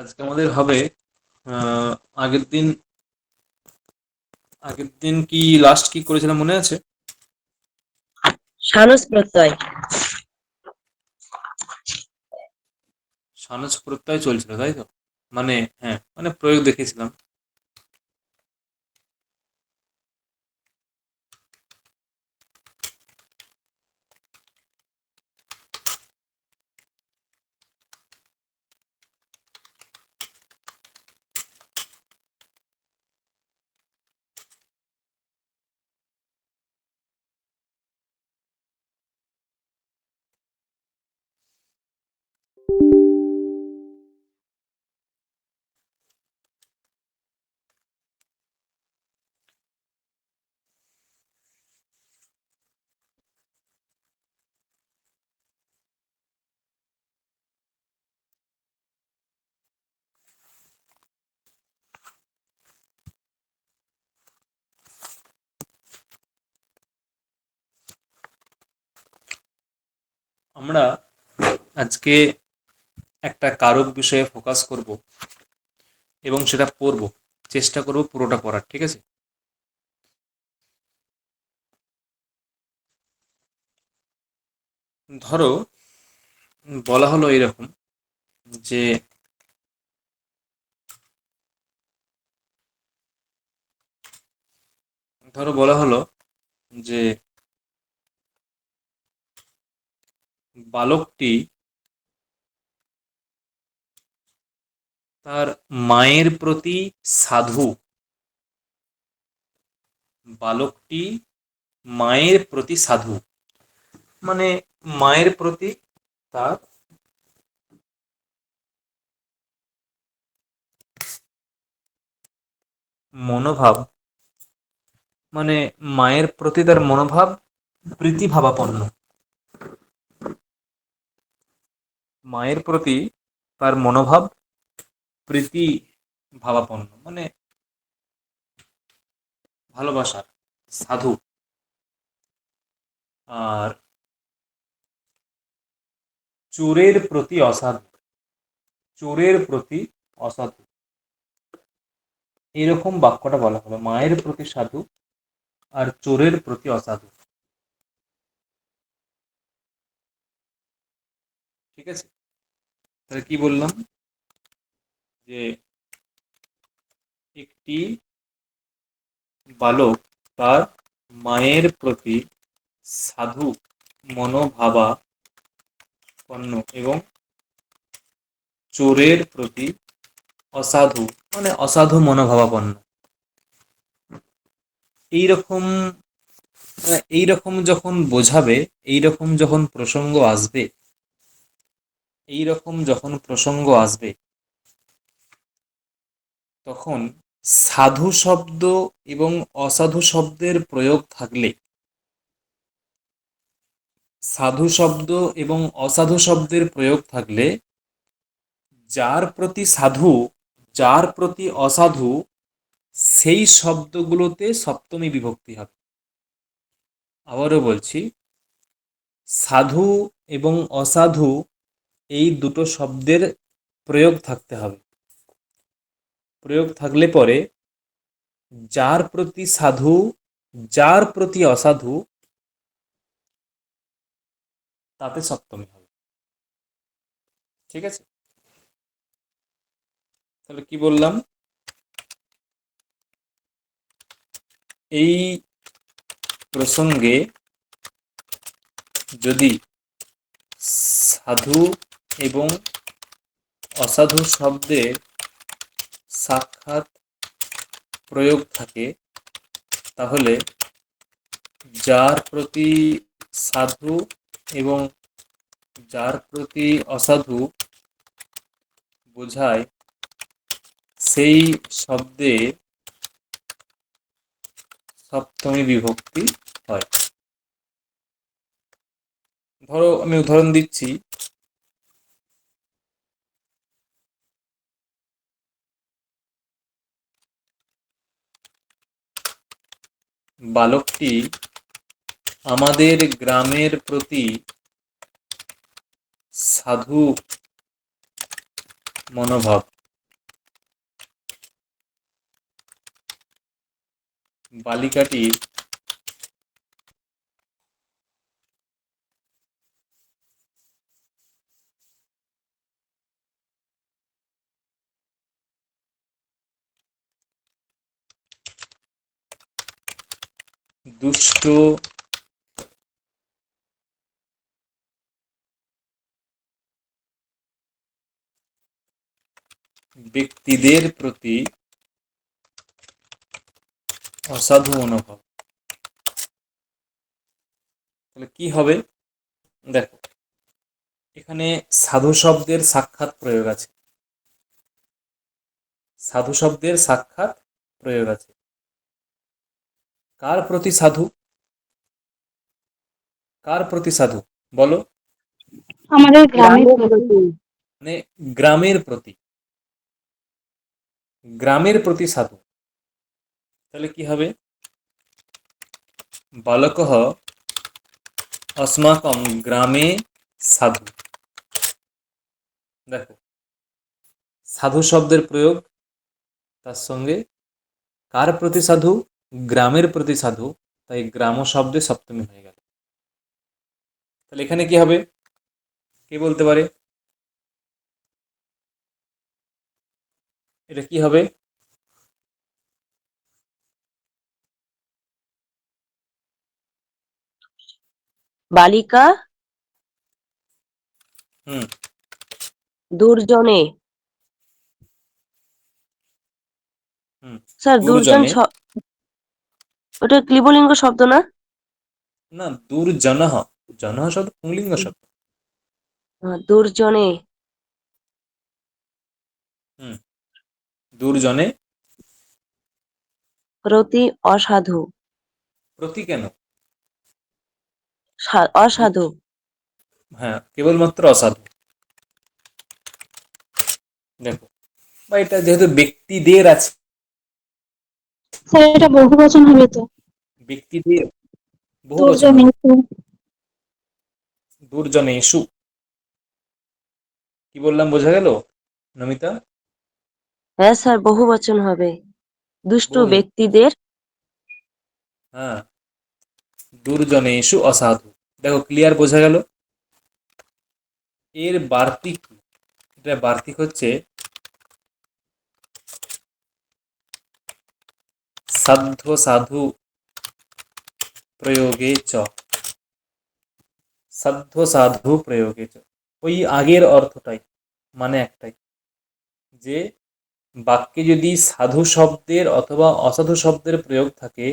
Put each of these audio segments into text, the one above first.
আজকে আমাদের হবে আহ, আগের দিন কি লাস্ট কি করেছিলাম মনে আছে? সানুজ প্রত্যয়। সানস প্রত্যয় চলছিল, তাই তো? মানে হ্যাঁ, মানে প্রয়োগ দেখেছিলাম। আমরা আজকে একটা কারক বিষয়ে ফোকাস করব এবং সেটা পড়ব, চেষ্টা করব পুরোটা পড়ার, ঠিক আছে? ধরো, বলা হলো এরকম যে ধরো বলা হলো যে বালকটি তার মায়ের প্রতি সাধু। বালকটি মায়ের প্রতি সাধু, মানে মায়ের প্রতি তার মনোভাব, মানে মায়ের প্রতি তার মনোভাব প্রীতিভাবাপন্ন। মায়ের প্রতি তার মনোভাব প্রীতি ভাবাপন্ন, মানে ভালোবাসার সাধু। আর চোরের প্রতি অসাধু। চোরের প্রতি অসাধু, এরকম বাক্যটা বলা হলো, মায়ের প্রতি সাধু আর চোরের প্রতি অসাধু। ঠিক আছে, তাহলে কি বললাম? যে একটি বালক তার মায়ের প্রতি সাধু মনোভাবাপন্ন এবং চোরের প্রতি অসাধু, মানে অসাধু মনোভাবাপন্ন। এইরকম এইরকম যখন বোঝাবে, এইরকম যখন প্রসঙ্গ আসবে, এইরকম যখন প্রসঙ্গ আসবে তখন সাধু শব্দ এবং অসাধু শব্দের প্রয়োগ থাকলে, সাধু শব্দ এবং অসাধু শব্দের প্রয়োগ থাকলে যার প্রতি সাধু, যার প্রতি অসাধু, সেই শব্দগুলোতে সপ্তমী বিভক্তি হবে। আবারও বলছি, সাধু এবং অসাধু এই দুটো শব্দের প্রয়োগ থাকতে হবে। প্রয়োগ থাকলে পরে যার প্রতি সাধু, যার প্রতি অসাধু, তাতে সপ্তমী হবে। ঠিক আছে, তাহলে কি বললাম? এই প্রসঙ্গে যদি সাধু এবং অসাধু শব্দের সাক্ষাৎ প্রয়োগ থাকে, তাহলে যার প্রতি সাধু এবং যার প্রতি অসাধু বোঝায় সেই শব্দে সপ্তমী বিভক্তি হয়। ধরো আমি উদাহরণ দিচ্ছি, বালকটি আমাদের গ্রামের প্রতি সাধু মনোভাব। বালিকাটির দুষ্ট ব্যক্তিদের প্রতি অসাধু মনোভাব। তাহলে কি হবে? দেখো, এখানে সাধু শব্দের সাক্ষাৎ প্রয়োগ আছে। সাধু শব্দের সাক্ষাৎ প্রয়োগ আছে। কার প্রতি সাধু? কার প্রতি সাধু বলো? আমাদের গ্রামের গ্রামের প্রতি। প্রতি। মানে গ্রামের প্রতি। গ্রামের প্রতি সাধু। তাহলে কি হবে? বালকः अस्माकं গ্রামে সাধু। দেখো, সাধু শব্দের প্রয়োগ, তার সঙ্গে কার প্রতি সাধু? গ্রামের প্রতি সাধু। তাই গ্রাম শব্দে সপ্তমী হয়ে গেল। তাহলে এখানে কি হবে? কে বলতে পারে এটা কি হবে? বালিকা হুম, দুর্জনে। হুম। স্যার দুর্জন দুর্জনে, ওটা ক্লিবলিঙ্গ শব্দ না? না, দুর্জনঃ। জনঃ শব্দ পুংলিঙ্গ শব্দ। দুর্জনে হুম, দুর্জনে প্রতি অসাধু। প্রতি কেন? দু- অসাধু। হ্যাঁ, কেবলমাত্র অসাধু। দেখো, বা এটা যেহেতু ব্যক্তিদের আছে, স্যার এটা বহু বচন হবে তো। ব্যক্তিদের বহু বচন দুর্জনে হবে। দুর্জনেষু। কি বললাম বোঝা গেল নমিতা? হ্যাঁ স্যার, বহু বচন হবে। দুষ্ট বহু। ব্যক্তিদের। হ্যাঁ, দুর্জনেষু অসাধু। দেখো, ক্লিয়ার বোঝা গেল? এর বার্তিক কি? এটা বার্তিক হচ্ছে সাধ্য সাধু প্রয়োগে চ। সাধ্য সাধু প্রয়োগে চ, ওই আগের অর্থটাই, মানে একটাই, যে বাক্যে যদি সাধু শব্দের অথবা অসাধু শব্দের প্রয়োগ থাকে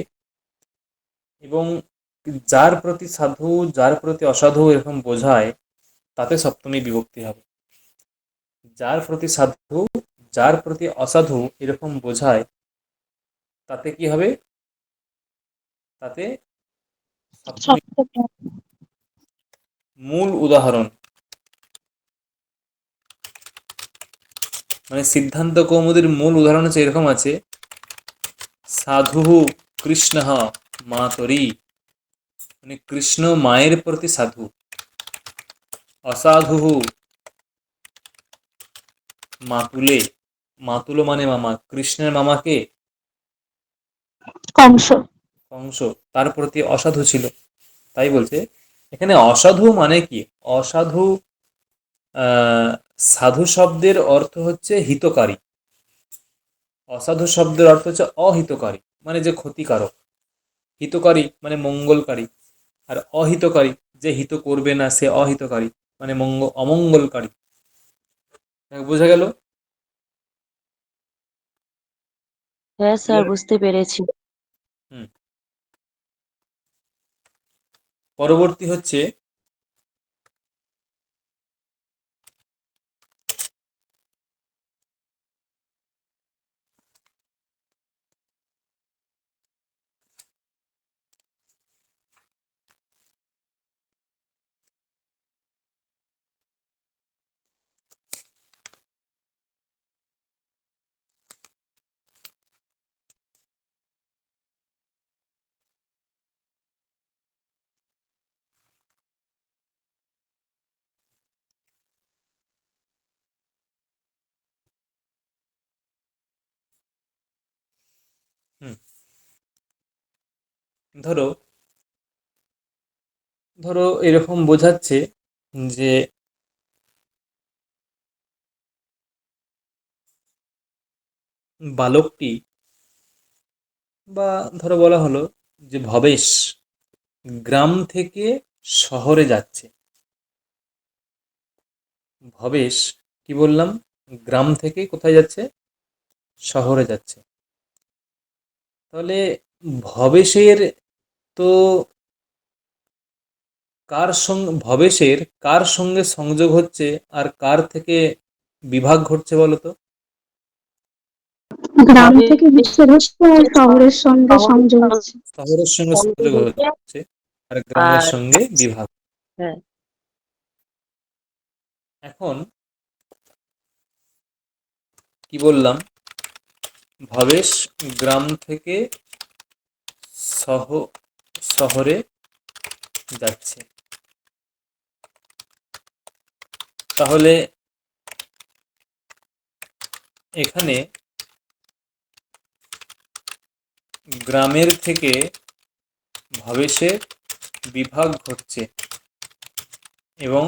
এবং যার প্রতি সাধু যার প্রতি অসাধু এরকম বোঝায়, তাতে সপ্তমী বিভক্তি হবে। যার প্রতি সাধু যার প্রতি অসাধু এরকম বোঝায়, তাতে কি হবে? তাতে সপ্তমী। সপ্তমী। মূল উদাহরণ, মানে সিদ্ধান্ত কৌমুদীর মূল উদাহরণ হচ্ছে এরকম আছে: সাধু কৃষ্ণ মাতরি, মানে কৃষ্ণ মায়ের প্রতি সাধু। অসাধু মাতুলে, মাতুলো মানে মামা, কৃষ্ণের মামাকে কংস। কংস, তার প্রতি অসাধু ছিল। তাই বলছে এখানে অসাধু মানে কি? অসাধু, সাধু শব্দের অর্থ হচ্ছে হিতকারী। অসাধু শব্দের অর্থ হচ্ছে অহিতকারী, মানে যে ক্ষতিকারক। হিতকারী মানে মঙ্গলকারী, আর অহিতকারী যে হিত করবে না সে অহিতকারী, মানে অমঙ্গলকারী। বোঝা গেল? হ্যাঁ স্যার, ক্লিয়ার? বুঝতে পেরেছি। হুম। পরবর্তী হচ্ছে হুম ধরো ধরো এরকম বোঝাচ্ছে যে বালকটি, বা ধরো বলা হলো যে ভবেশ গ্রাম থেকে শহরে যাচ্ছে। ভবেশ কি বললাম, গ্রাম থেকে কোথায় যাচ্ছে, শহরে যাচ্ছে। তাহলে ভবেশের তো ভবেশের কার সঙ্গে সংযোগ হচ্ছে আর কার থেকে বিভাগ ঘটছে বলো তো? গ্রাম ভাবে থেকে বিচ্ছেদ হচ্ছে আর শহরের সঙ্গে সংযোগ হচ্ছে। শহরের সঙ্গে সংযোগ হচ্ছে আর গ্রামের আর সঙ্গে বিভাগ। হ্যাঁ, এখন কি বললাম, ভবেশ গ্রাম থেকে শহ শহরে যাচ্ছে। তাহলে এখানে গ্রামের থেকে ভবেশের বিভাগ ঘটছে এবং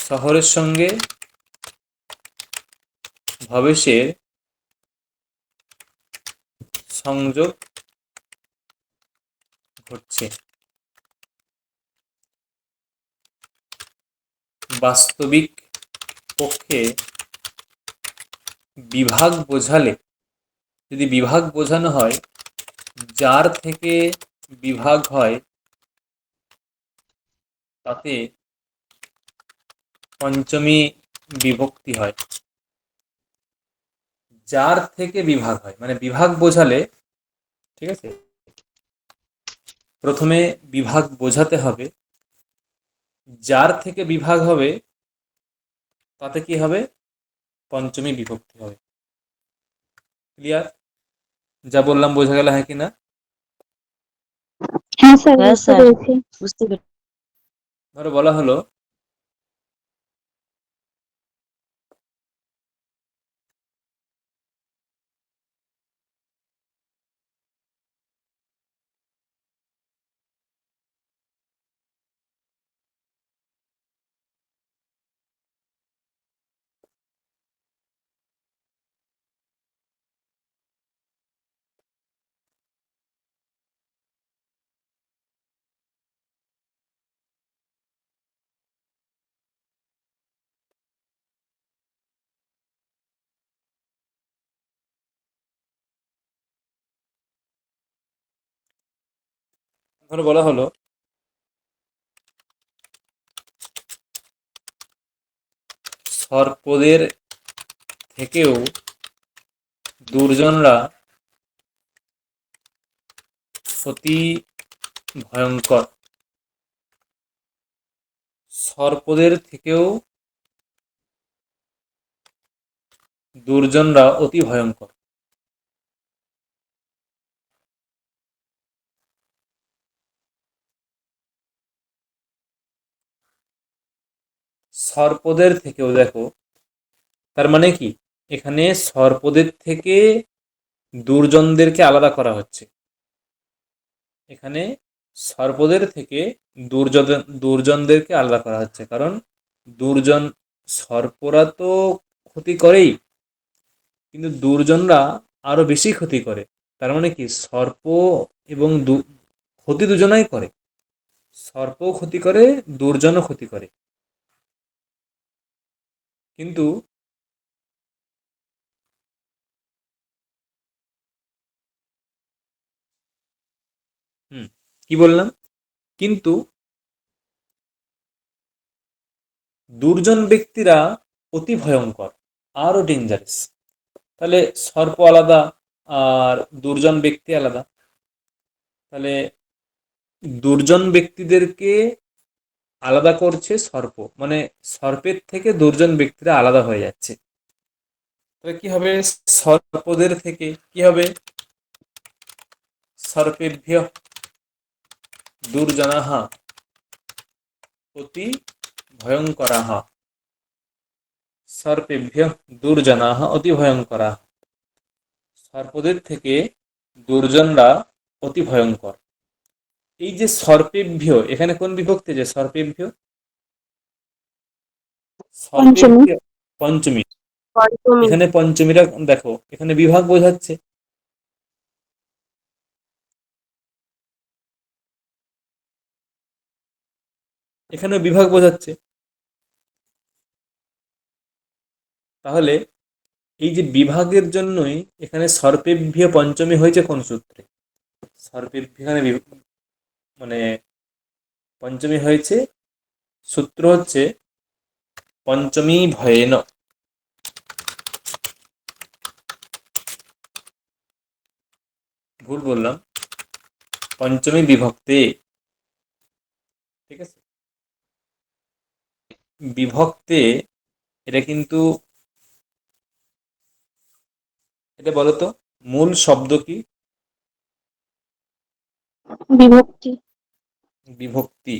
শহরের সঙ্গে ভবেশের সংযোগ ঘটছে। বাস্তবিক পক্ষে বিভাগ বোঝালে, যদি বিভাগ বোঝানো হয়, যার থেকে বিভাগ হয় তাতে পঞ্চমী বিভক্তি হয়। যার থেকে বিভাগ হয় মানে বিভাগ বোঝালে, ঠিক আছে, প্রথমে বিভাগ বোঝাতে হবে, যার থেকে বিভাগ হবে তাতে কি হবে, পঞ্চমী বিভক্তি হবে। ক্লিয়ার? যা বললাম বোঝা গেল, হ্যাঁ কি না? হ্যাঁ স্যার, হ্যাঁ বুঝতে স্যার, পেরেছি। বুঝতে পেরেছি। ধরো বলা হলো ধরো বলা হলো সর্পদের থেকেও দুর্জনরা অতি ভয়ঙ্কর। সর্পদের থেকেও দুর্জনরা অতি ভয়ঙ্কর। সর্পদের থেকেও, দেখো তার মানে কি, এখানে সর্পদের থেকে দুর্জনদেরকে আলাদা করা হচ্ছে। এখানে সর্পদের থেকে দুর্জনদেরকে আলাদা করা হচ্ছে, কারণ দুর্জন, সর্পরা তো ক্ষতি করেই, কিন্তু দুর্জনরা আরো বেশি ক্ষতি করে। তার মানে কি, সর্প এবং ক্ষতি দুজনাই করে, সর্পও ক্ষতি করে, দুর্জনও ক্ষতি করে। কিন্তু হুম, কি বললাম, কিন্তু দুর্জন ব্যক্তিরা অতি ভয়ঙ্কর, আরো ডেঞ্জারাস। তাহলে সর্প আলাদা আর দুর্জন ব্যক্তি আলাদা। তাহলে দুর্জন ব্যক্তিদেরকে আলাদা করছে সর্প, মানে সর্পের থেকে দুর্জন ব্যক্তিরা আলাদা হয়ে যাচ্ছে। তাহলে কি হবে, সর্পদের থেকে কি হবে, সর্পেভ্য দুর্জনাহ অতি ভয়ঙ্করাহ। সর্পেভ্য দুর্জনাহ অতি ভয়ঙ্করাহ। সর্পদের থেকে দুর্জনরা অতি ভয়ঙ্কর। এই যে সর্পেভ্য, এখানে কোন বিভক্তি? যে সর্পেভ্য, পঞ্চমী। সর্পেভ্য পঞ্চমী। পঞ্চমী। এখানে পঞ্চমীরা দেখো, এখানে বিভাগ বোঝাচ্ছে। এখানে বিভাগ বোঝাচ্ছে। তাহলে এই যে বিভাগের জন্যই এখানে সর্পেভ্য পঞ্চমী হয়েছে কোন সূত্রে? সর্পেভ্য এখানে মানে পঞ্চমী হয়েছে, সূত্র হচ্ছে পঞ্চমী ভয়েন। ভুল বললাম, পঞ্চমী বিভক্তে। ঠিক আছে, বিভক্তে। এটা কিন্তু, এটা বলতো মূল শব্দ কি? বিভক্তি। বিভক্তি।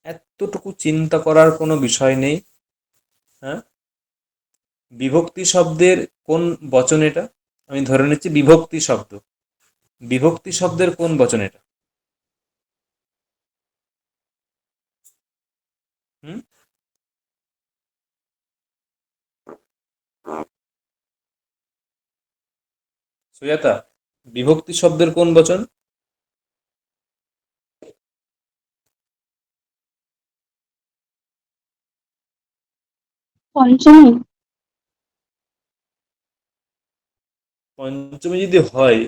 এতটুকু চিন্তা করার কোনো বিষয় নেই। হ্যাঁ, বিভক্তি শব্দের কোন বচন এটা? আমি ধরে নিচ্ছি বিভক্তি শব্দ। বিভক্তি শব্দের কোন বচন এটা? হুম, সুজাতা, বিভক্তি শব্দের কোন বচন? পঞ্চমী। পঞ্চমী যদি হয়,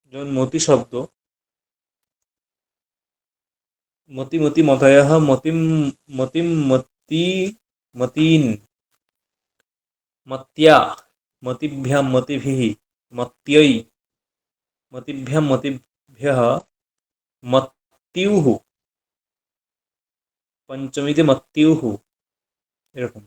যেমন মতি শব্দ, মতি মতি মতয়ঃ মতিম, মতিম মতি, মতিন, মত্যা, মতিভ্যাম মতিভিঃ, মত্যৈ, মতিভ্যাম মতিভ্যঃ, মত্যুঃ, পঞ্চমীতে মত্যুঃ, এরকম।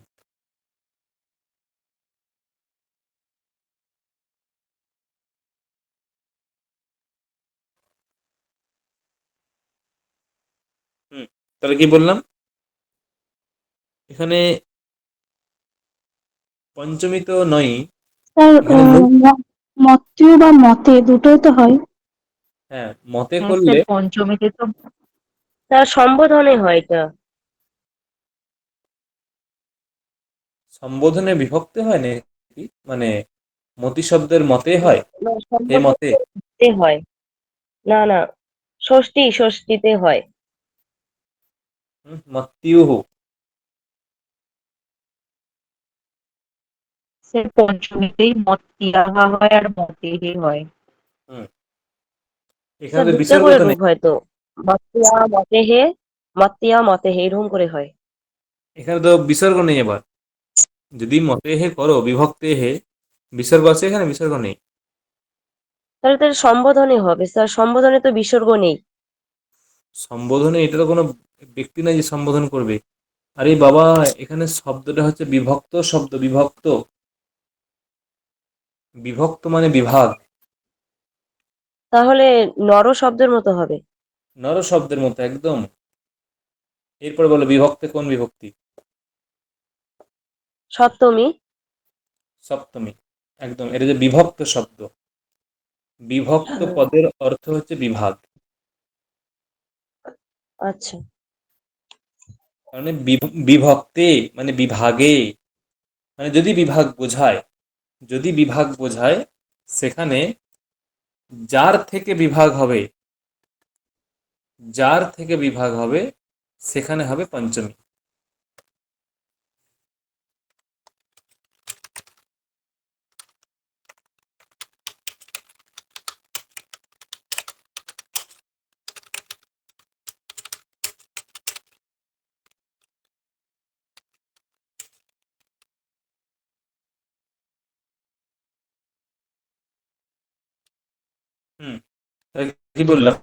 হুম, তাহলে কি বললাম? এখানে পঞ্চমী তো নয়, স্যার এখানে মূল। মত্যু বা মতে দুটোই তো হয়। হ্যাঁ, মতে হ্যাঁ করলে স্যার, পঞ্চমীতে তো তার সম্বোধনে হয় এটা। সম্বোধনে বিভক্তি হয় নাকি? মানে মতি শব্দের মতে হয়, না, হে মতে। সম্বোধনে হয়। না না, ষষ্ঠী ষষ্ঠীতে হয়। মত্যুঃ। স্যার পঞ্চমীতেই মত ইয়াহা হয় আর মতেহে হয়। হুম, এখানে স্যার তো দুটা বিসর্গ করে তো নেই। রূপ হয় তো। মতিয়া মতেহে, মতিয়া মতেহে এরকম করে হয়। এখানে তো বিসর্গ নেই এবার। যদি মতে হে করো বিভক্তে হে, বিসর্গ আছে? এখানে বিসর্গ নেই। তাহলে তার সম্বোধনে হবে স্যার, সম্বোধনে তো বিসর্গ নেই। সম্বোধনে এটা তো কোনো ব্যক্তি নাই যে সম্বোধন করবে। আরে বাবা, এখানে শব্দটা হচ্ছে বিভক্ত শব্দ, বিভক্ত। বিভক্ত মানে বিভাগ। তাহলে নর শব্দের মতো হবে। নর শব্দের মতো একদম। এরপর বলো বিভক্তে কোন বিভক্তি? সপ্তমী। সপ্তমী। একদম, এটা যে বিভক্ত শব্দ। বিভক্ত পদের অর্থ হচ্ছে বিভাগ। আচ্ছা। মানে বিভক্তে মানে বিভাগে, মানে যদি বিভাগ বোঝায়, যদি বিভাগ বোঝায়, সেখানে যার থেকে বিভাগ হবে, যার থেকে বিভাগ হবে সেখানে হবে পঞ্চমী। হুম, তাহলে কি বললাম?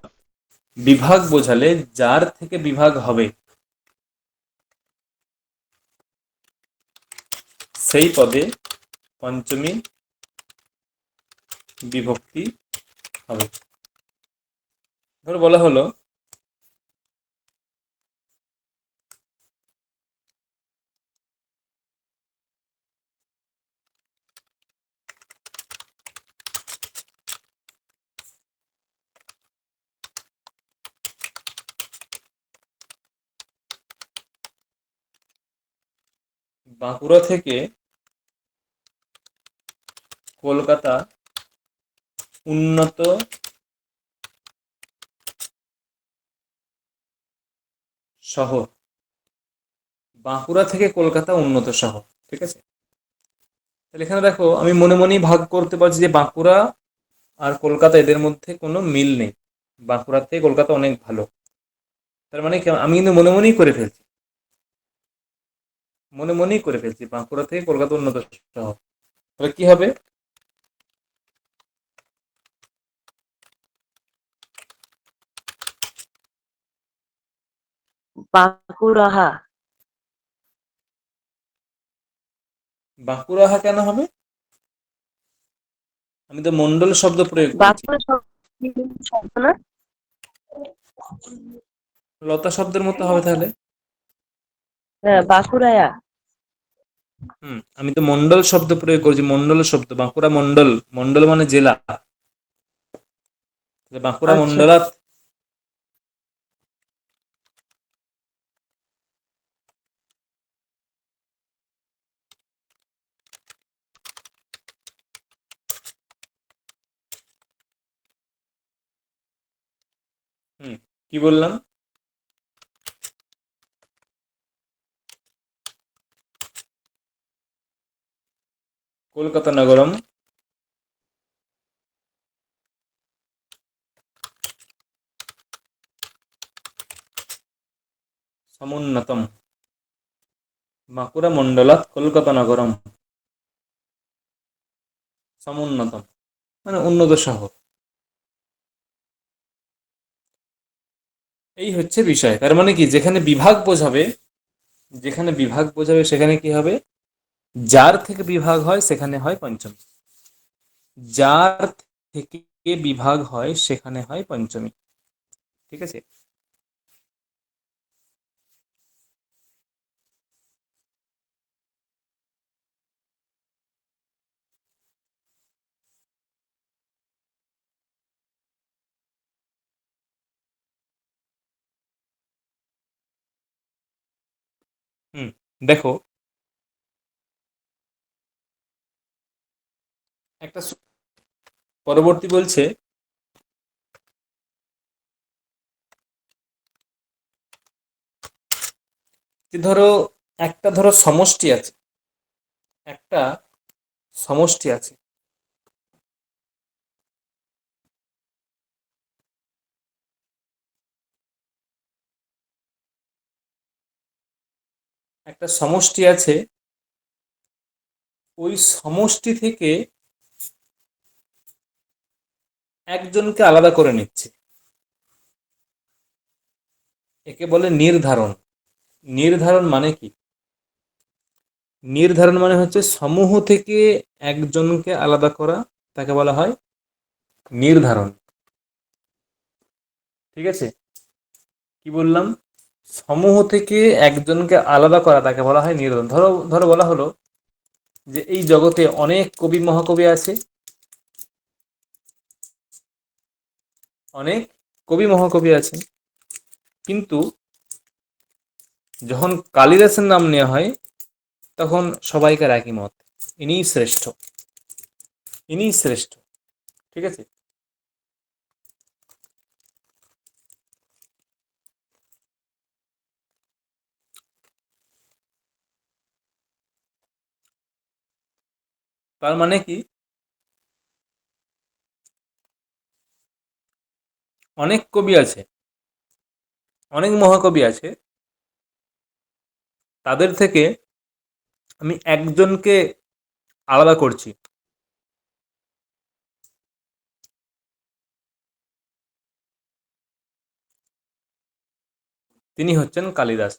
বিভাগ বোঝালে যার থেকে বিভাগ হবে সেই পদে পঞ্চমী বিভক্তি হবে। ধর বলা হলো বাঁকুড়া থেকে কলকাতা উন্নত শহর। বাঁকুড়া থেকে কলকাতা উন্নত শহর, ঠিক আছে। তাহলে এখানে দেখো আমি মনে মনেই ভাগ করতে পারছি যে বাঁকুড়া আর কলকাতা এদের মধ্যে কোনো মিল নেই, বাঁকুড়ার থেকে কলকাতা অনেক ভালো। তার মানে আমি কিন্তু মনে মনেই করে ফেলছি, মনে মনেই করে ফেলছি বাঁকুড়া থেকে কলকাতা উন্নত শহর। তাহলে কি হবে? বাঁকুড়াহা। বাঁকুড়াহা কেন হবে? আমি তো মন্ডল শব্দ প্রয়োগ করেছি। বাঁকুড়া শব্দ না? লতা শব্দের মতো হবে তাহলে। হ্যাঁ, বাঁকুড়ায়া। আমি তো মন্ডল শব্দ প্রয়োগ করেছি, মন্ডল শব্দ, বাঁকুড়া মন্ডল, মন্ডল মানে জেলা, তাহলে বাঁকুড়া আচ্ছা। মন্ডলাত। কি বললাম? কলকাতা নগরম সমুন্নতম, বাঁকুড়া মন্ডলাত কলকাতা নগরম সমুন্নতম, মানে উন্নত শহর। এই হচ্ছে বিষয়। তার মানে কি, যেখানে বিভাগ বোঝাবে, যেখানে বিভাগ বোঝাবে সেখানে কি হবে? যার থেকে বিভাগ হয় সেখানে হয় পঞ্চমী, যার থেকে বিভাগ হয় সেখানে হয় পঞ্চমী, ঠিক আছে। দেখো একটা পরবর্তী বলছে যে ধরো সমষ্টি আছে, একটা সমষ্টি আছে, একটা সমষ্টি আছে, ওই সমষ্টি থেকে একজনকে আলাদা করে নিচ্ছে, একে বলে নির্ধারণ। নির্ধারণ মানে কি? নির্ধারণ মানে হচ্ছে সমূহ থেকে একজনকে আলাদা করা, তাকে বলা হয় নির্ধারণ, ঠিক আছে। কি বললাম? সমূহ থেকে একজনকে আলাদা করা তাকে বলা হয় নির্ধারণ। ধরো ধরো বলা হলো যে এই জগতে অনেক কবি মহাকবি আছে, অনেক কবি মহাকবি আছে, কিন্তু যখন কালিদাসের নাম নেওয়া হয় তখন সবাইকার একই মত, ইনিই শ্রেষ্ঠ, ইনিই শ্রেষ্ঠ, ঠিক আছে। তার মানে কি, অনেক কবি আছে, অনেক মহাকবি আছে, তাদের থেকে আমি একজনকে আলাদা করছি, তিনি হচ্ছেন কালিদাস।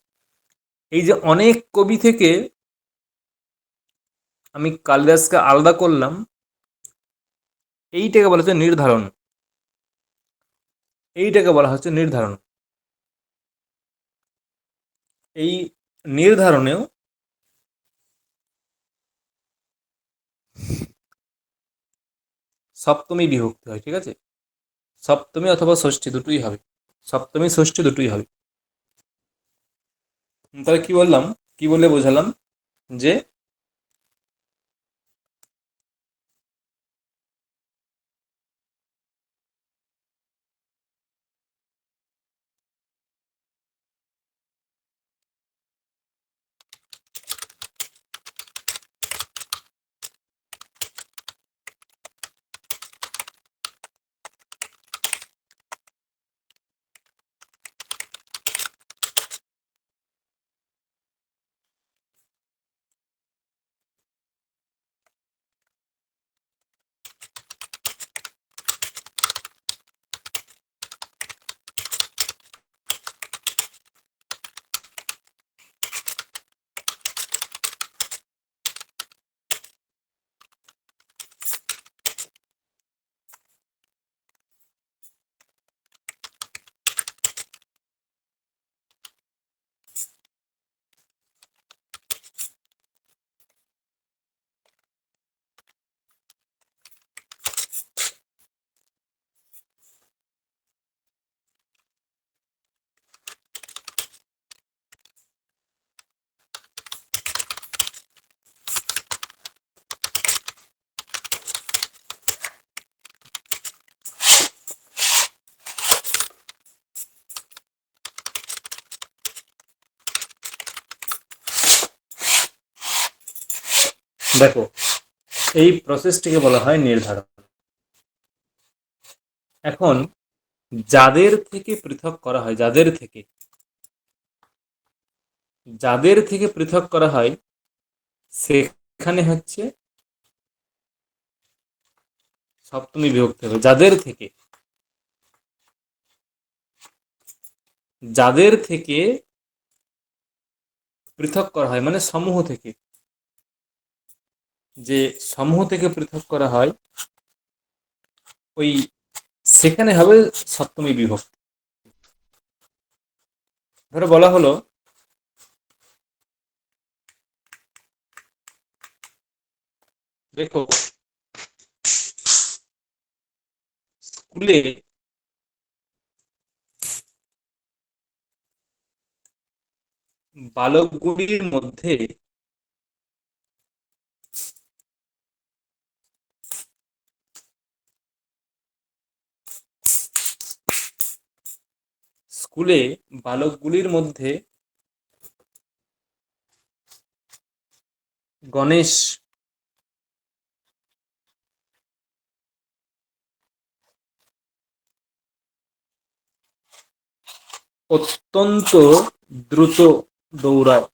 এই যে অনেক কবি থেকে আমি কালিদাসকে আলাদা করলাম, এইটাকে বলা হচ্ছে নির্ধারণ, এইটাকে বলা হচ্ছে নির্ধারণ। এই নির্ধারণেও সপ্তমী বিভক্তি হয়, ঠিক আছে। সপ্তমী অথবা ষষ্ঠী দুটোই হবে, সপ্তমী ষষ্ঠী দুটোই হবে। তাহলে কি বললাম, কি বলে বোঝালাম? যে দেখো, এই প্রসেসটিকে বলা হয় নির্ধারণ। এখন যাদের থেকে পৃথক করা হয়, যাদের থেকে পৃথক করা হয়, সেখানে হচ্ছে সপ্তমী বিভক্তি হবে। যাদের থেকে পৃথক করা হয় মানে সমূহ থেকে, যে সমূহ থেকে পৃথক করা হয়, ওই সেখানে হবে সপ্তমী বিভক্তি। ধরো বলা হলো দেখো, স্কুলে বালকগুলির মধ্যে গণেশ অত্যন্ত দ্রুত দৌড়ায়।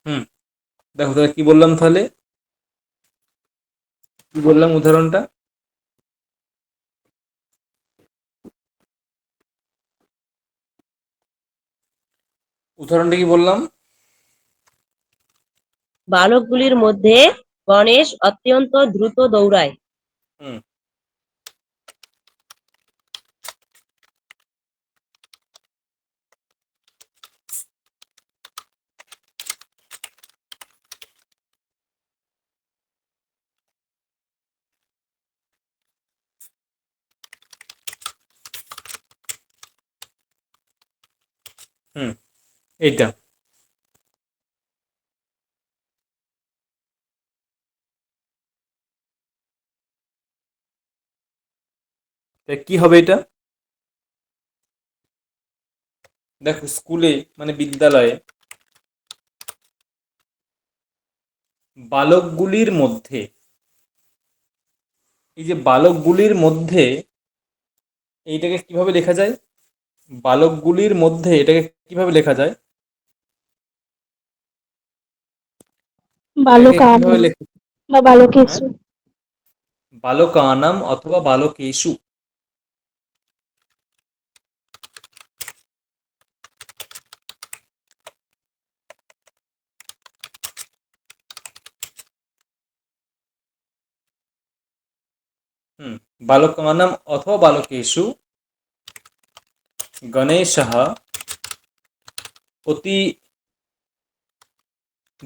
হুম, দেখো তাহলে কি বললাম, তাহলে কি বললাম উদাহরণটা? কি বললাম? বালকগুলির মধ্যে গণেশ অত্যন্ত দ্রুত দৌড়ায়। হুম, হুম, এইটা কি হবে এটা? দেখো, স্কুলে মানে বিদ্যালয়ে বালকগুলির মধ্যে, এই যে বালকগুলির মধ্যে, এইটাকে কিভাবে লেখা যায়? বালকগুলির মধ্যে এটাকে কিভাবে লেখা যায়? এটাকে কিভাবে বালকানাম লেখা? বা হ্যাঁ, বালকেশু। বালকানাম অথবা বালকেষু। হুম, বালকানাম অথবা বালকেষু গণেশः অতি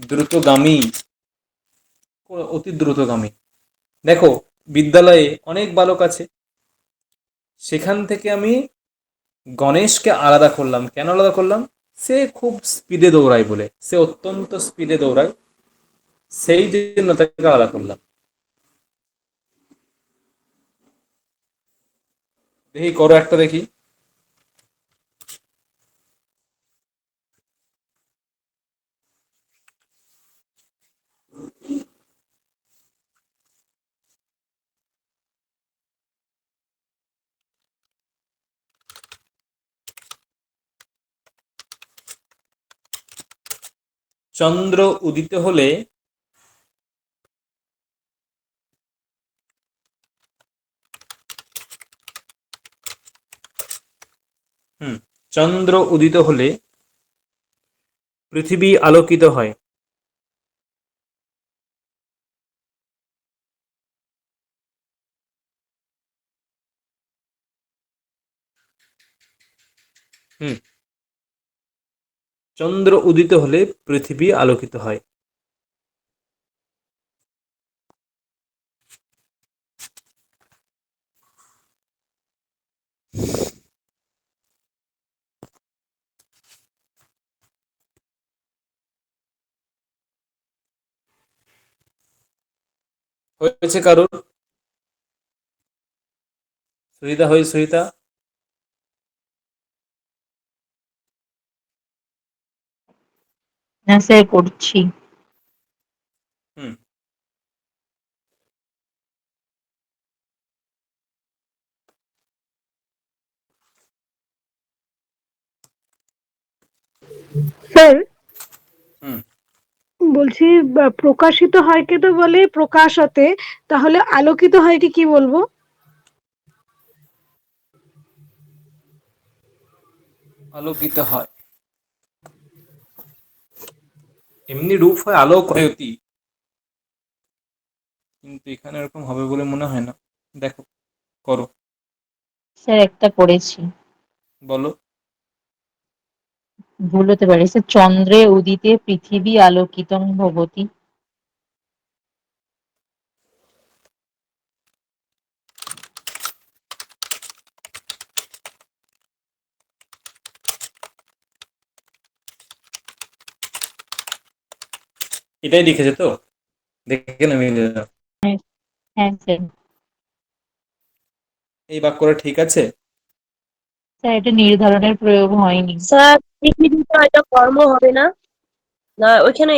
দ্রুতগামী, অতি দ্রুতগামী। দেখো, বিদ্যালয়ে অনেক বালক আছে, সেখান থেকে আমি গণেশকে আলাদা করলাম। কেন আলাদা করলাম? সে খুব স্পিডে দৌড়ায় বলে, সে অত্যন্ত স্পিডে দৌড়ায়, সেই জন্য তাকে আলাদা করলাম। দেখি, করো একটা দেখি। চন্দ্র উদিত হলে চন্দ্র উদিত হলে পৃথিবী আলোকিত হয়। হুম চন্দ্র উদিত হলে পৃথিবী আলোকিত হয়। হয়েছে কারোর? সুহিতা, সুহিতা? না স্যার, করছি। হুম স্যার হুম বলছি, প্রকাশিত হয় কে তো বলে প্রকাশতে, তাহলে আলোকিত হয় কি বলবো? আলোকিত হয়, এমনি রূপ হয় আলোকয়তী, কিন্তু এখানে এরকম হবে বলে মনে হয় না। দেখো, করো, স্যার একটা করেছি, বলো। ভুল হতে পারে স্যার। চন্দ্রে উদিতে পৃথিবী আলোকিতং ভবতি। এটাই লিখেছে তো? দেখে না মিলে না। হ্যাঁ, হ্যাঁ স্যার। এই বাক্যটা ঠিক আছে? স্যার এটা নির্ধারণের প্রয়োগ হয়নি। স্যার পৃথিবীতে হয়তো কর্ম হবে না, না ওইখানে।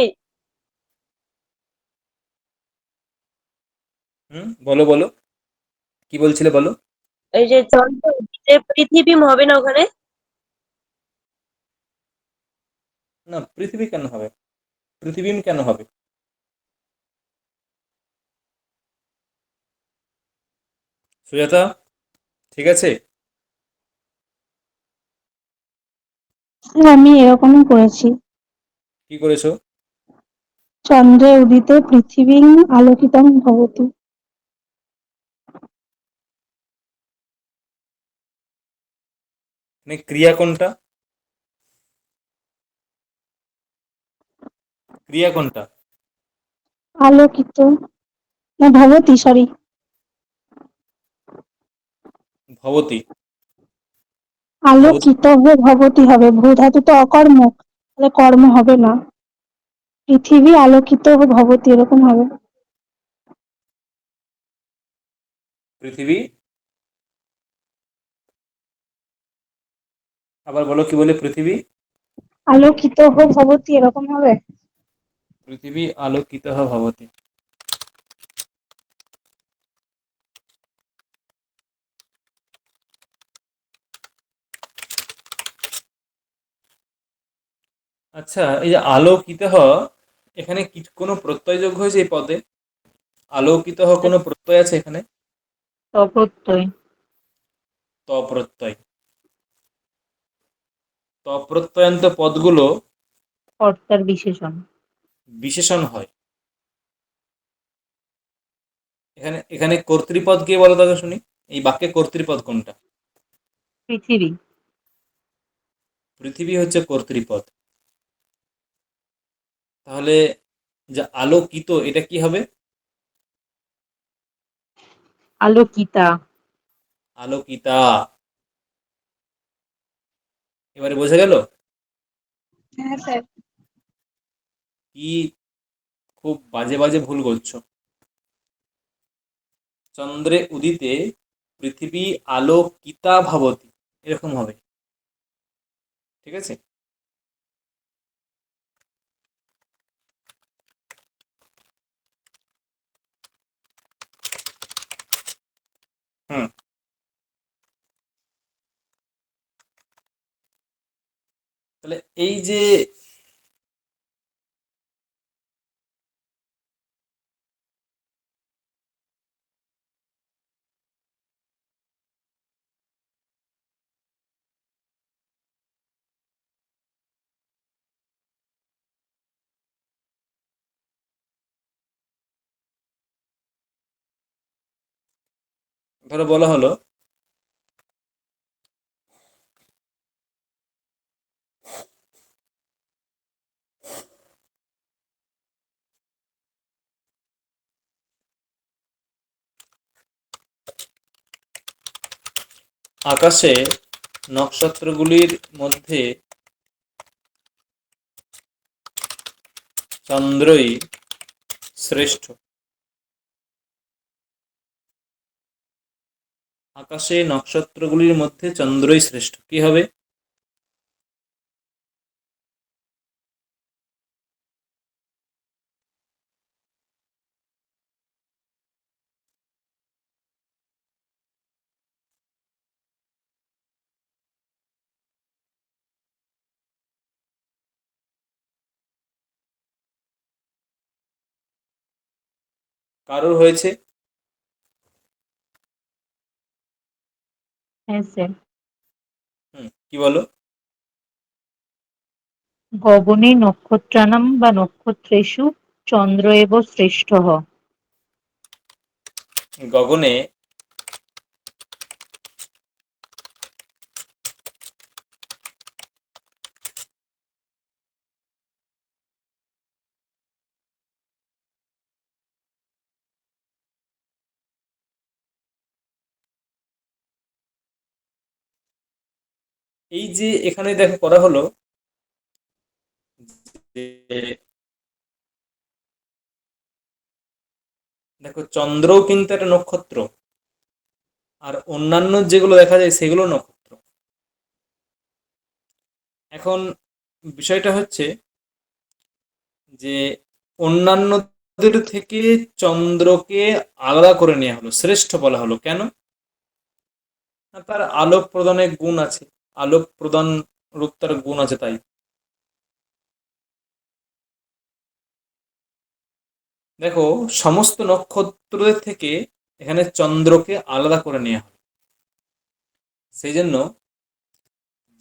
বলো বলো, কি বলছিলে বলো। এই যে চন্দ্র উদিতে পৃথিবী হবে না ওখানে। না, পৃথিবী কেন হবে? পৃথিবী কেন হবে? সুজাতা, ঠিক আছে? স্যার আমি এরকমই করেছি। কি করেছো? চন্দ্রে উদিতে পৃথিবী আলোকিতং ভবতি। মানে ক্রিয়া কোনটা? ক্রিয়া কোনটা? আলোকিত, না ভবতি, সরি। ভবতি। ভবতি। আলোকিত হয়ে ভবতি হবে, ভূ ধাতু তো অকর্মক, তাহলে কর্ম হবে না। পৃথিবী আলোকিত ভবতি এরকম হবে। পৃথিবী, আবার বলো, কি বলে? পৃথিবী, আলোকিত ভবতি এরকম হবে। পৃথিবী আলোকিত ভবতি। আচ্ছা, এই যে আলোকিত, এখানে কি কোনো প্রত্যয় যোগ হয়েছে এই পদে? আলোকিত কোনো প্রত্যয় আছে এখানে? অপ্রত্যয়। তপ্রত্যয়। তপ্রত্যয়ান্ত পদগুলো কর্তার বিশেষণ। বিশেষণ হয়। এখানে এখানে কর্তৃপদ কে বলো তাকে শুনি? এই বাক্যে কর্তৃপদ কোনটা? পৃথিবী। পৃথিবী হচ্ছে কর্তৃপদ। তাহলে যা আলোকিত এটা কি হবে? আলোকিতা। আলোকিতা। এবারে বোঝা গেল? হ্যাঁ স্যার। কি খুব বাজে বাজে ভুল করছো। চন্দ্রে উদিতে পৃথিবী আলোকিতা ভবতি, এরকম হবে। ঠিক আছে? হুম। তাহলে এই যে ধরো বলা হলো আকাশে নক্ষত্রগুলির মধ্যে চন্দ্রই শ্রেষ্ঠ। আকাশে নক্ষত্রগুলির মধ্যে চন্দ্রই শ্রেষ্ঠ, কি হবে? কারোর হয়েছে? হ্যাঁ স্যার। কি বলো? গগনে নক্ষত্রাণাম বা নক্ষত্রেষু চন্দ্র এব শ্রেষ্ঠঃ। গগনে এই যে এখানে দেখো করা হলো যে দেখো চন্দ্রও কিন্তু একটা নক্ষত্র, আর অন্যান্য যেগুলো দেখা যায় সেগুলো নক্ষত্র। এখন বিষয়টা হচ্ছে যে অন্যান্যদের থেকে চন্দ্রকে আলাদা করে নেওয়া হলো, শ্রেষ্ঠ বলা হলো কেন? না, তার আলোক প্রদানের গুণ আছে, আলোক প্রদান রূপ তার গুণ আছে তাই। দেখো সমস্ত নক্ষত্রদের থেকে এখানে চন্দ্রকে আলাদা করে নেওয়া হয়, সেই জন্য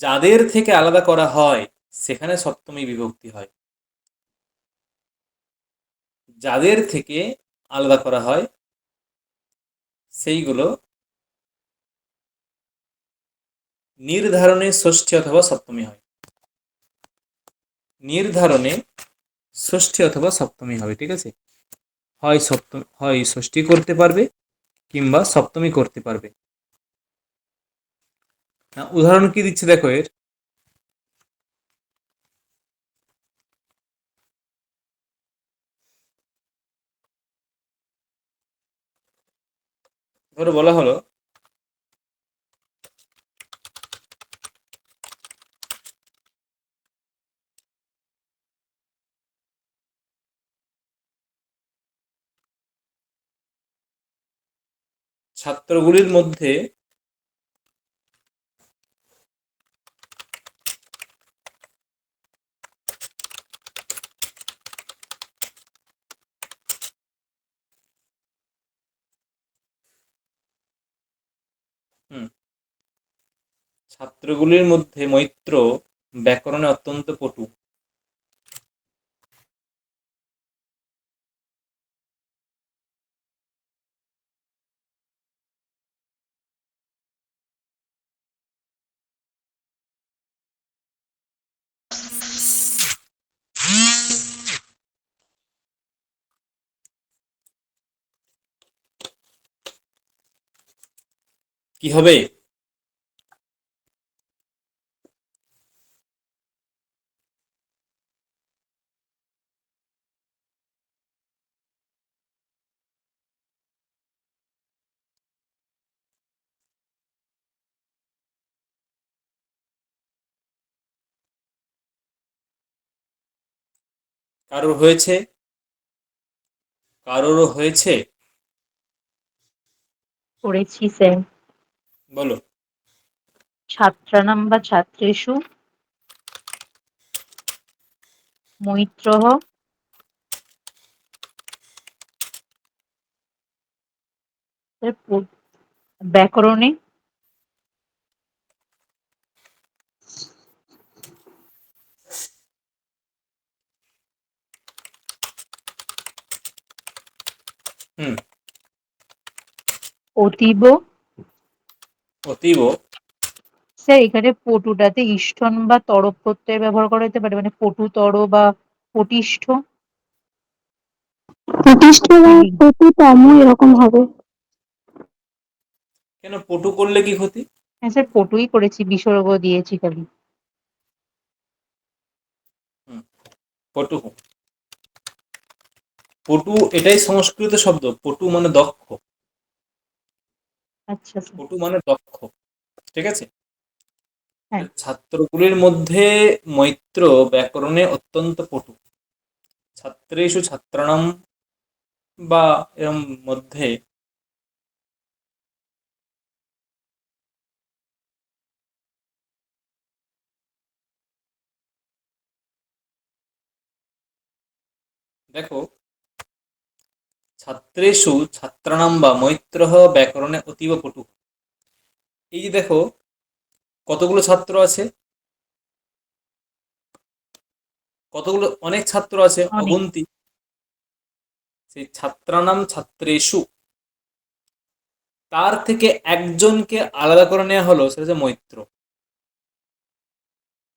যাদের থেকে আলাদা করা হয় সেখানে সপ্তমী বিভক্তি হয়। যাদের থেকে আলাদা করা হয় সেইগুলো নির্ধারণে ষষ্ঠী অথবা সপ্তমী হয়। নির্ধারণে ষষ্ঠী অথবা সপ্তমী হবে, ঠিক আছে? হয় সপ্তমী, হয় ষষ্ঠী করতে পারবে কিংবা সপ্তমী করতে পারবে। উদাহরণ কি দিচ্ছে দেখো এর। ধরো বলা হলো ছাত্রগুলির মধ্যে ছাত্রগুলির মধ্যে মৈত্র ব্যাকরণে অত্যন্ত পটু। কি হবে? কারোর হয়েছে? কারোরও হয়েছে? করেছি স্যার। বলো। ছাত্রানাম বা ছাত্রেষু মৈত্রः ব্যাকরণে হুম। অতীব। অতীব। স্যার এখানে পটুটাতে ইষ্ঠন বা তর প্রত্যয় ব্যবহার করা যেতে পারে, মানে পটুতর বা পটিষ্ঠ। প্রতিষ্ঠ বা পৃথিবী। প্রতিতম এরকম হবে। কেন পটু করলে কি ক্ষতি? হ্যাঁ স্যার, পটুই করেছি, বিসর্গ দিয়েছি খালি। হুম, পটু। পটু এটাই সংস্কৃত শব্দ, পটু মানে দক্ষ। আচ্ছা স্যার। পটু মানে দক্ষ, ঠিক আছে। হ্যাঁ। ছাত্রগুলির মধ্যে মৈত্র ব্যাকরণে অত্যন্ত পটু। ছাত্রেষু ছাত্রাণাম বা এরম মধ্যে দেখো, ছাত্রেষু ছাত্রাণাম বা মৈত্রঃ ব্যাকরণে অতীব পটু। এই যে দেখো, কতগুলো ছাত্র আছে? কতগুলো, অনেক ছাত্র আছে, অনেক। অগুন্তি। সেই ছাত্রানাম ছাত্রেষু, তার থেকে একজনকে আলাদা করে নেওয়া হলো, সেটা হচ্ছে মৈত্র।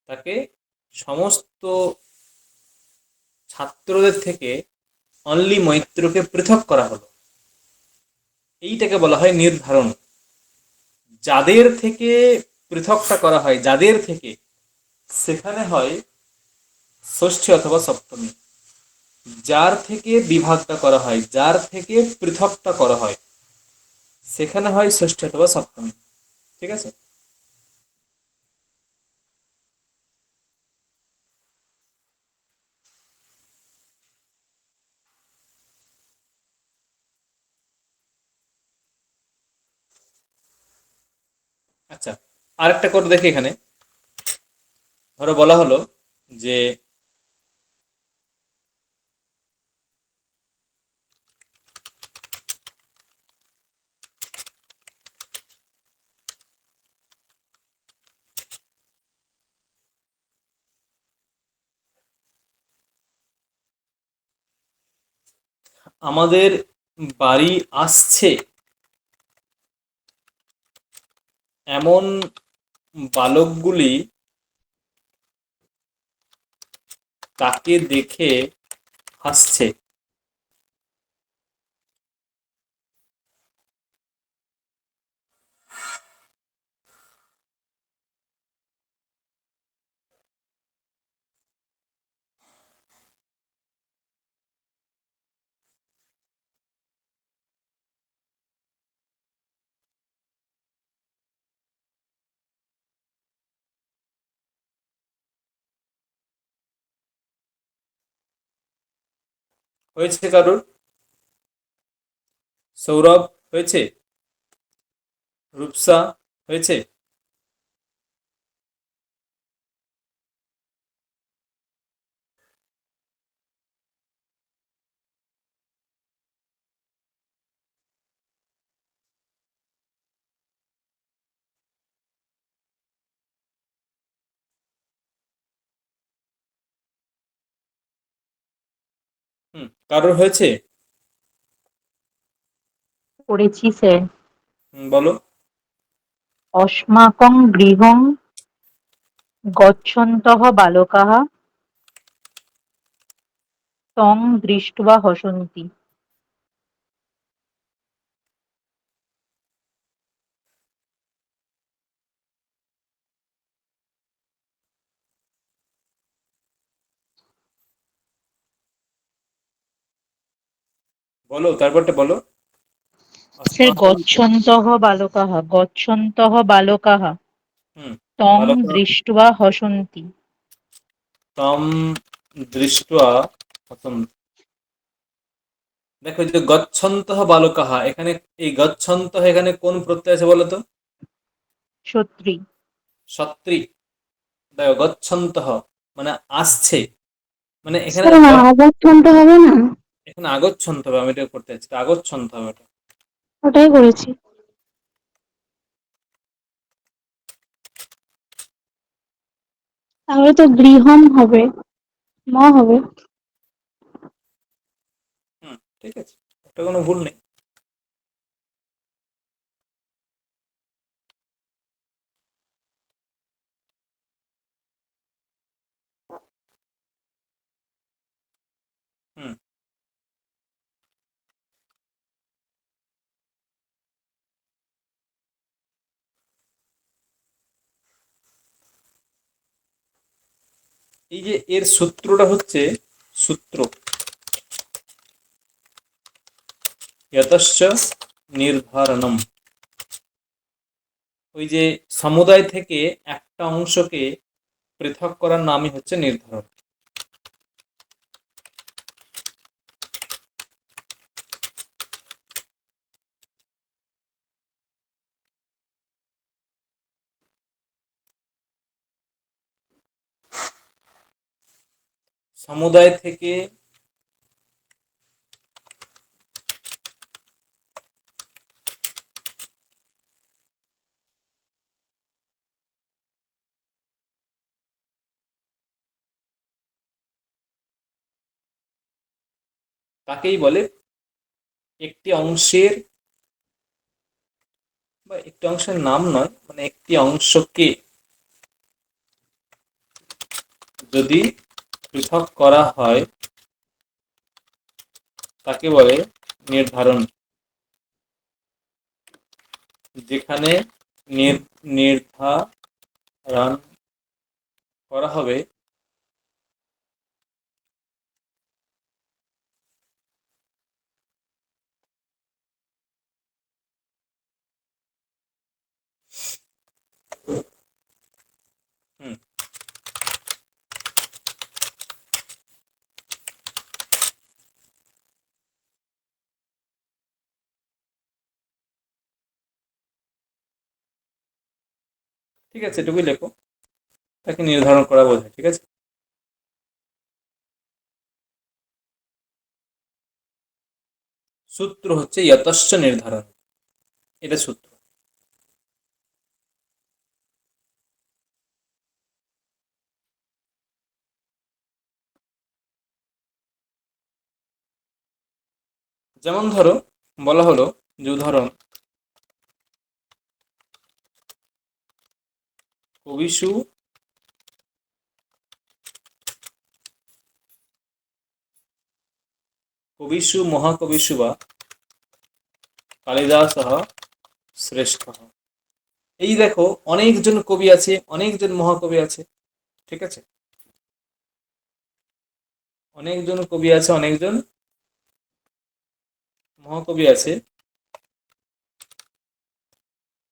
তাকে সমস্ত ছাত্রদের থেকে অনলি মৈত্রকে পৃথক করা হলো। এইটাকে বলা হয় নির্ধারণ। যাদের থেকে পৃথকটা করা হয়, যাদের থেকে, সেখানে হয় ষষ্ঠী অথবা সপ্তমী। যার থেকে বিভাগটা করা হয়, যার থেকে পৃথকটা করা হয়, সেখানে হয় ষষ্ঠী অথবা সপ্তমী, ঠিক আছে। আচ্ছা, আরেকটা করে দেখি এখানে। ধরো বলা হলো যে আমাদের বাড়ি আসছে এমন বালকগুলি তাকে দেখে হাসছে। হয়েছে কারোর? সৌরভ হয়েছে? রূপসা হয়েছে? হুম, কারোর হয়েছে? করেছি স্যার। বলো। অস্মাকং গৃহং গচ্ছন্তঃ বালকাঃ তং দৃष्ट्वा হসন্তি। বলো, তারপরটা বলো। স্যার अस्माकं গচ্ছন্তঃ বালকাः, গচ্ছন্তঃ বালকাः হুম তং বালকः দৃष्ट्বা হসন্তি। तं দৃष्ट्वा হসন্তি। দেখো এই যে গচ্ছন্তঃ বালকাः, এখানে এই গচ্ছন্তঃ এখানে কোন প্রত্যয় আছে বলো তো? সত্রী। সত্রী। দেখো গচ্ছন্তঃ মানে আসছে, মানে এখানে স্যার আগচ্ছন্ত হবে না? এখানে আগচ্ছন্ত হবে, আমি এটা করতে চাচ্ছি, এটা আগচ্ছন্ত হবে এটা। ওটাই করেছি। তাহলে তো গৃহম হবে, হবে। হুম, ঠিক আছে, এটা কোনো ভুল নেই। হুম, এই যে এর সূত্রটা হচ্ছে সূত্র यतश्च নির্ধারণম। ওই যে সমুদায় থেকে একটা অংশকে পৃথক করার নামই হচ্ছে নির্ধারণ। সমুদায় থেকে তাকেই বলে একটি অংশের, বা একটি অংশের নাম নয়, মানে একটি অংশকে যদি পৃথক করা হয় তাকে বলে নির্ধারণ। যেখানে নির্ধারণ করা হবে হুম, ঠিক আছে, এটুকুই লেখো, তাকে নির্ধারণ করা বোঝায়, ঠিক আছে। সূত্র হচ্ছে যতশ্চ নির্ধারণ, এটা সূত্র। যেমন ধরো বলা হলো যে উদাহরণ, কবিষু কবিষু মহাকবিষু বা কালিদাসः শ্রেষ্ঠः। এই দেখো অনেকজন কবি আছে, অনেকজন মহাকবি আছে, ঠিক আছে, অনেকজন কবি আছে, অনেকজন মহাকবি আছে,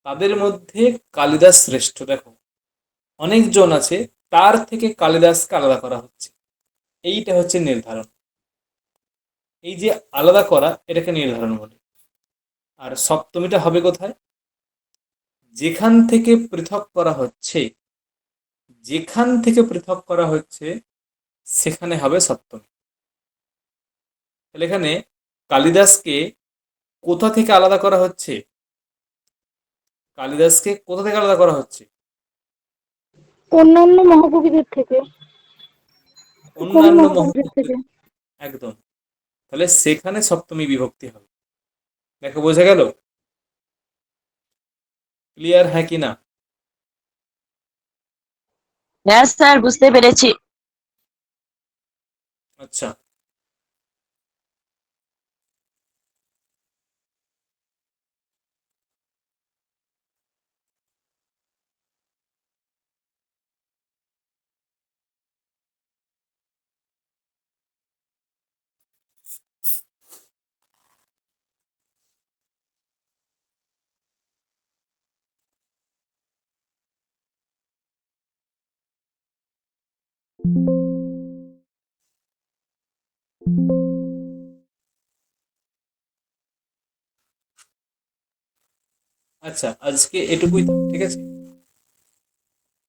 তাদের মধ্যে কালিদাস শ্রেষ্ঠ। দেখো অনেকজন আছে, তার থেকে কালিদাসকে আলাদা করা হচ্ছে, এইটা হচ্ছে নির্ধারণ। এই যে আলাদা করা, এটাকে নির্ধারণ বলে। আর সপ্তমীটা হবে কোথায়? যেখান থেকে পৃথক করা হচ্ছে, যেখান থেকে পৃথক করা হচ্ছে সেখানে হবে সপ্তমী। তাহলে এখানে কালিদাসকে কোথা থেকে আলাদা করা হচ্ছে? কালিদাসকে কোথা থেকে আলাদা করা হচ্ছে? অন্যান্য মহাকবিদের থেকে, কবি অন্যান্য মহাকবিদের মহাকবি, থেকে। একদম। তাহলে সেখানে সপ্তমী বিভক্তি হবে। দেখো বোঝা গেল? ক্লিয়ার হ্যাঁ কি না? হ্যাঁ স্যার, বুঝতে পেরেছি। আচ্ছা, আচ্ছা, আজকে এটুকুই, ঠিক আছে।